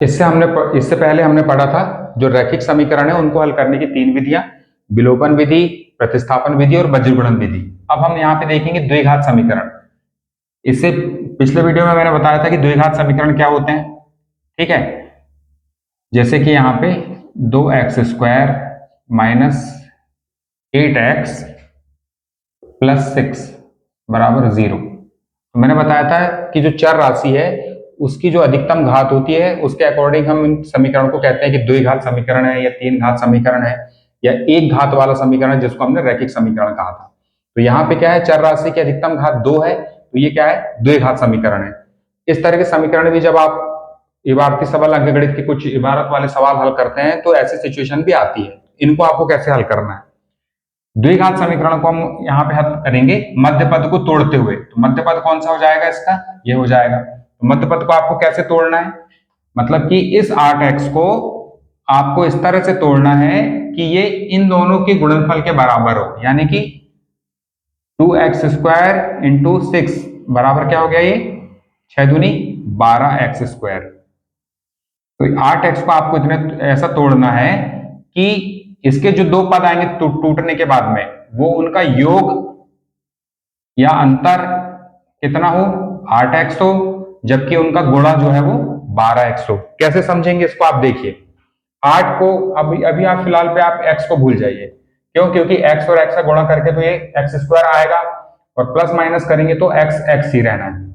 इससे पहले हमने पढ़ा था जो रैखिक समीकरण है उनको हल करने की तीन विधियां, विलोपन विधि, प्रतिस्थापन विधि और बज्रगुणन विधि। अब हम यहाँ पे देखेंगे द्विघात समीकरण। इससे पिछले वीडियो में मैंने बताया था कि द्विघात समीकरण क्या होते हैं, ठीक है। जैसे कि यहाँ पे 2x² माइनस 8x प्लस 6 बराबर 0। तो मैंने बताया था कि जो चर राशि है उसकी जो अधिकतम घात होती है उसके अकॉर्डिंग हम इन समीकरण को कहते हैं कि द्विघात समीकरण है या तीन घात समीकरण है या एक घात वाला समीकरण जिसको हमने रैखिक समीकरण कहा था। तो यहाँ पे क्या है, चर राशि की अधिकतम घात 2 है, तो ये क्या है, द्विघात समीकरण है। इस तरह के समीकरण भी जब आप इबारती सबल अंकगणित के कुछ इबारत वाले सवाल हल करते हैं तो ऐसी सिचुएशन भी आती है। इनको आपको कैसे हल करना है, द्विघात समीकरण को हम यहाँ पे हल करेंगे मध्य पद को तोड़ते हुए। तो मध्य पद कौन सा हो जाएगा, इसका ये हो जाएगा। तो मध्य पद को आपको कैसे तोड़ना है, मतलब कि इस 8x को आपको इस तरह से तोड़ना है कि ये इन दोनों के गुणनफल के बराबर हो, यानी कि 2x² इंटू 6 बराबर क्या हो गया, ये 6 दूनी 12x²। तो 8x को आपको इतने ऐसा तोड़ना है कि इसके जो दो पद आएंगे टूटने के बाद में वो उनका योग या अंतर कितना हो, 8x हो, जबकि उनका गुणा जो है वो 12x हो। कैसे समझेंगे इसको, आप देखिए। 8 को अभी अभी आप फिलहाल पे आप x को भूल जाइए, क्यों, क्योंकि x और x का गुणा करके तो ये x² आएगा और प्लस माइनस करेंगे तो x ही रहना है।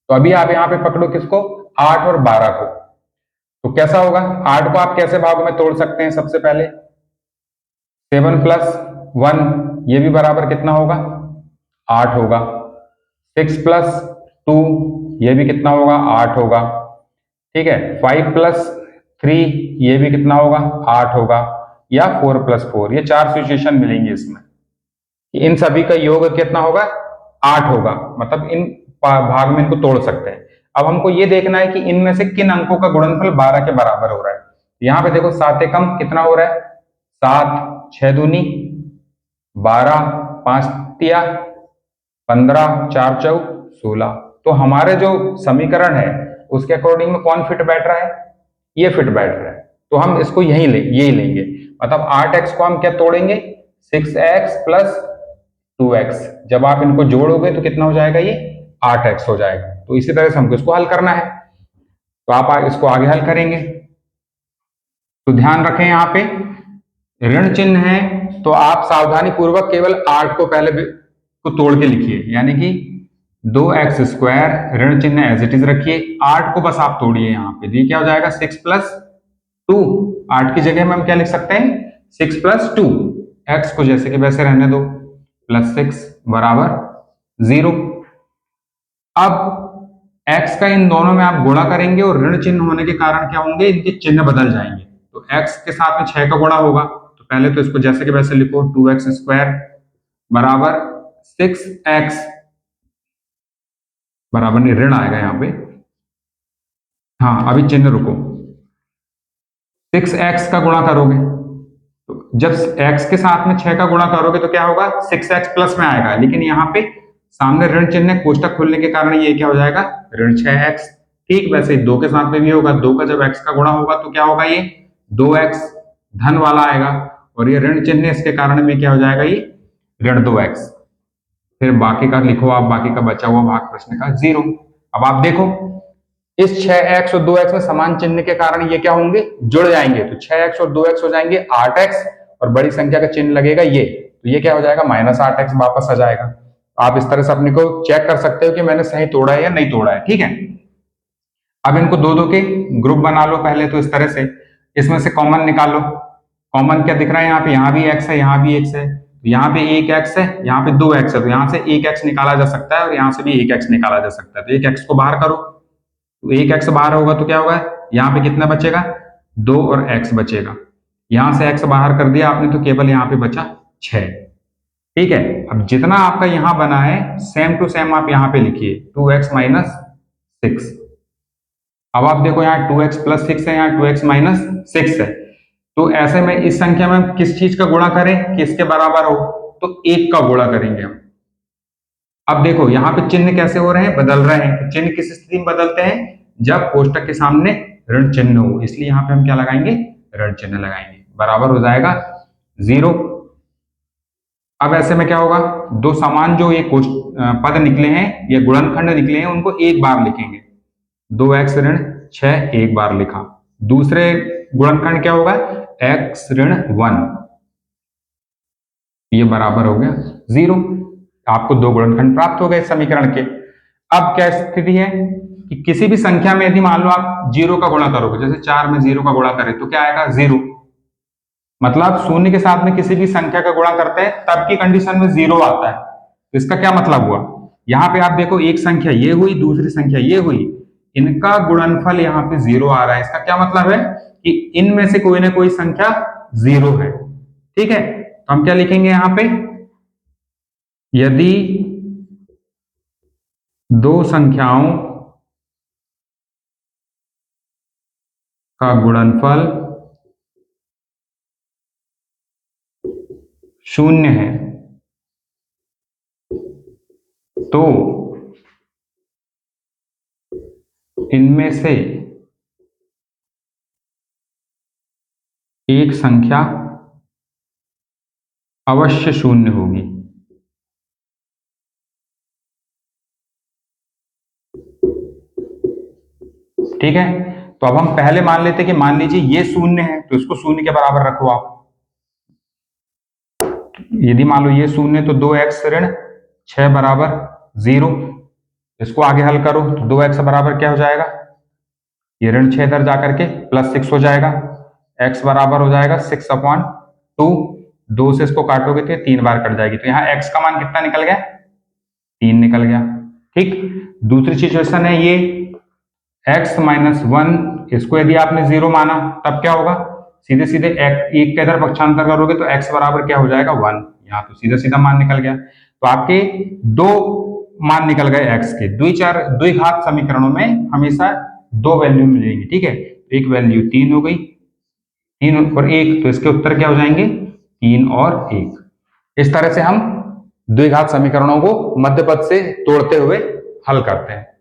तो अभी आप यहाँ पे पकड़ो किसको, 8 और 12 को। तो कैसा होगा, 8 को आप कैसे भागों में तोड़ सकते हैं, सबसे पहले 7 प्लस 1 ये भी बराबर कितना होगा, 8 होगा। 6 प्लस 2 ये भी कितना होगा, 8 होगा, ठीक है। 5 प्लस 3 ये भी कितना होगा, 8 होगा। या 4 प्लस 4, ये चार सिचुएशन मिलेंगे इसमें। इन सभी का योग कितना होगा, 8 होगा। मतलब इन भाग में इनको तोड़ सकते हैं। अब हमको ये देखना है कि इनमें से किन अंकों का गुणनफल 12 के बराबर हो रहा है। यहाँ पे देखो 7 एकम कितना हो रहा है, 7, 6 दूनी 12, 5 तिया 15, 4 चौक 16। तो हमारे जो समीकरण है उसके अकॉर्डिंग में कौन फिट बैठ रहा है, ये फिट बैठ रहा है। तो हम इसको यही लेंगे। मतलब 8x को हम क्या तोड़ेंगे, 6x प्लस 2x। जब आप इनको जोड़ोगे तो कितना हो जाएगा, ये 8x हो जाएगा। तो इसी तरह से हमको इसको हल करना है। तो आप इसको आगे हल करेंगे। तो ध्यान रखें यहाँ पे ऋण चिन्ह है तो आप सावधानी पूर्वक केवल 8 को पहले को तोड़ के लिखिए, यानी कि 2x² ऋण चिन्ह एज इट इज रखिए, 8 को बस आप तोड़िए यहाँ पे। ये क्या हो जाएगा, 6 प्लस 2। 8 की जगह में हम क्या लिख सकते हैं, 6 प्लस 2। x को जैसे कि वैसे रहने दो, प्लस 6 बराबर 0। अब x का इन दोनों में आप गुणा करेंगे और ऋण चिन्ह होने के कारण क्या होंगे, इनके चिन्ह बदल जाएंगे। तो x के साथ में 6 का गुणा होगा, तो पहले तो इसको जैसे कि वैसे लिखो, 2x² बराबर 6x बराबर नहीं, ऋण आएगा यहाँ पे। हाँ अभी चिन्ह रुको, 6x का गुणा करोगे तो जब x के साथ में 6 का गुणा करोगे तो क्या होगा, 6x प्लस में आएगा। लेकिन यहाँ पे सामने ऋण चिन्ह है, कोष्टक खुलने के कारण ये क्या हो जाएगा, ऋण 6x। ठीक वैसे 2 के साथ में भी होगा, 2 का जब x का गुणा होगा तो क्या होगा, ये 2x धन वाला आएगा। और ये ऋण चिन्ह इसके कारण में क्या हो जाएगा, ये ऋण 2x। फिर बाकी का लिखो आप, बाकी का बचा हुआ भाग प्रश्न का 0। अब आप देखो इस 6x और 2x में समान चिन्ह के कारण ये क्या होंगे, जुड़ जाएंगे। तो 6x और 2x हो जाएंगे 8x और बड़ी संख्या का चिन्ह लगेगा ये, तो ये क्या हो जाएगा, -8x वापस आ जाएगा। आप इस तरह से अपने को चेक कर सकते हो कि मैंने सही तोड़ा है या नहीं तोड़ा है, ठीक है। अब इनको दो दो के ग्रुप बना लो पहले तो इस तरह से, इसमें से कॉमन निकालो। कॉमन क्या दिख रहा है यहाँ पे, यहाँ भी x है, यहाँ भी x है, तो यहाँ पे 1x है, यहाँ पे 2x है, तो यहाँ से 1x निकाला जा सकता है और यहाँ से भी 1x निकाला जा सकता है। तो 1x को बाहर करो, तो 1x बाहर होगा तो क्या होगा, यहाँ पे कितना बचेगा, 2 और x बचेगा। यहां से x बाहर कर दिया आपने तो केवल यहाँ पे बचा 6, ठीक है। अब जितना आपका यहां बना है सेम टू सेम आप यहाँ पे लिखिए, 2x माइनस 6। अब आप देखो यहाँ 2x प्लस 6 है, यहाँ 2x माइनस 6 है। तो ऐसे में इस संख्या में हम किस चीज का गुणा करें कि इसके बराबर हो, तो 1 का गुणा करेंगे हम। अब देखो यहाँ पे चिन्ह कैसे हो रहे हैं, बदल रहे हैं। तो चिन्ह किस स्थिति में बदलते हैं, जब कोष्टक के सामने ऋण चिन्ह हो, इसलिए यहाँ पे हम क्या लगाएंगे, ऋण चिन्ह लगाएंगे, बराबर हो जाएगा 0। अब ऐसे में क्या होगा, दो समान जो ये पद निकले हैं या गुणनखंड निकले हैं उनको एक बार लिखेंगे। 2x ऋण 6 एक बार लिखा। दूसरे गुणनखंड क्या होगा, x ऋण 1, ये बराबर हो गया 0। आपको दो गुणनखंड प्राप्त हो गए इस समीकरण के। अब क्या स्थिति है कि किसी भी संख्या में यदि मान लो आप 0 का गुणा करोगे, जैसे 4 में 0 का गुणा करें तो क्या आएगा 0, मतलब शून्य के साथ में किसी भी संख्या का गुणा करते हैं तब की कंडीशन में 0 आता है। तो इसका क्या मतलब हुआ, यहाँ पे आप देखो एक संख्या ये हुई, दूसरी संख्या ये हुई, इनका गुणनफल यहाँ पे 0 आ रहा है। इसका क्या मतलब है कि इनमें से कोई ना कोई संख्या 0 है। ठीक है, तो हम क्या लिखेंगे यहाँ पे, यदि दो संख्याओं का गुणनफल 0 है तो इनमें से एक संख्या अवश्य 0 होगी। ठीक है, तो अब हम पहले मान लेते कि मान लीजिए ये 0 है तो इसको 0 के बराबर रखो आप। यदि मान लो ये 0 है तो 2x ऋण 6 बराबर 0, इसको आगे हल करो तो 2x बराबर क्या हो जाएगा, ये ऋण 6 इधर जाकर के +6 हो जाएगा, x बराबर हो जाएगा 6/2। 2 से इसको काटोगे तो 3 बार कट जाएगी, तो यहाँ x का मान कितना निकल गया, 3 निकल गया। ठीक, दूसरी सिचुएशन है ये x - 1, इसको यदि आपने 0 माना तब क्या होगा, सीधे सीधे एक के इधर पक्षांतर करोगे तो x बराबर क्या हो जाएगा 1, यहाँ तो सीधा सीधा मान निकल गया। तो आपके दो मान निकल गए x के। द्विघात समीकरणों में हमेशा दो वैल्यू मिलेंगी। ठीक है, एक वैल्यू 3 हो गई, 3 और 1, तो इसके उत्तर क्या हो जाएंगे 3 और 1। इस तरह से हम द्विघात समीकरणों को मध्य पद से तोड़ते हुए हल करते हैं।